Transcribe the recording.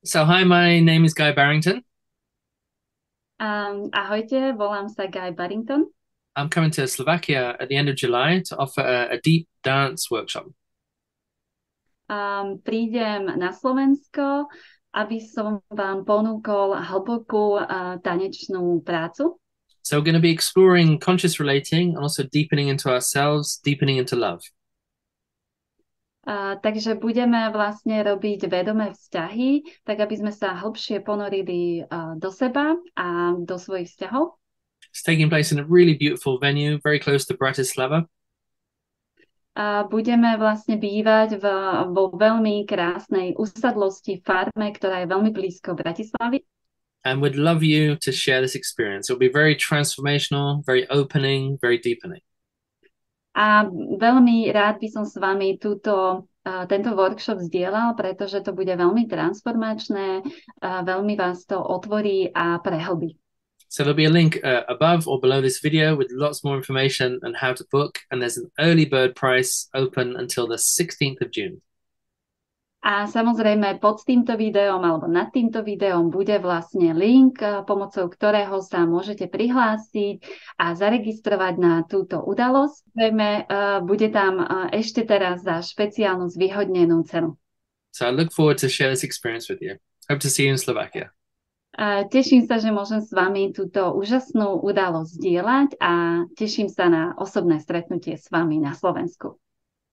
So, hi, my name is Guy Barrington. Ahojte, volám sa Guy Barrington. I'm coming to Slovakia at the end of July to offer a deep dance workshop. Prídem na Slovensko, aby som vám ponúkol hlbokú tanečnú prácu. So, we're going to be exploring conscious relating and also deepening into ourselves, deepening into love. Takže budeme vlastne robiť vedomé vzťahy, tak aby sme sa hlbšie ponorili do seba a do svojich vzťahov. It's taking place in a really beautiful venue, very close to Bratislava. Budeme vlastne bývať vo veľmi krásnej usadlosti farme, ktorá je veľmi blízko Bratislavy. And we'd love you to share this experience. It'll be very transformational, very opening, very deepening. A veľmi rád by som s vami tento workshop zdieľal, pretože to bude veľmi transformačné, veľmi vás to otvorí a prehlbí. So there'll be a link above or below this video with lots more information on how to book, and there's an early bird price open until the 16th of June. A samozrejme pod týmto videom alebo nad týmto videom bude vlastne link, pomocou ktorého sa môžete prihlásiť a zaregistrovať na túto udalosť. Bude tam ešte teraz za špeciálnu zvýhodnenú cenu. So I look forward to share this experience with you. Hope to see you in Slovakia. Teším sa, že môžem s vami túto úžasnú udalosť zdieľať a teším sa na osobné stretnutie s vami na Slovensku.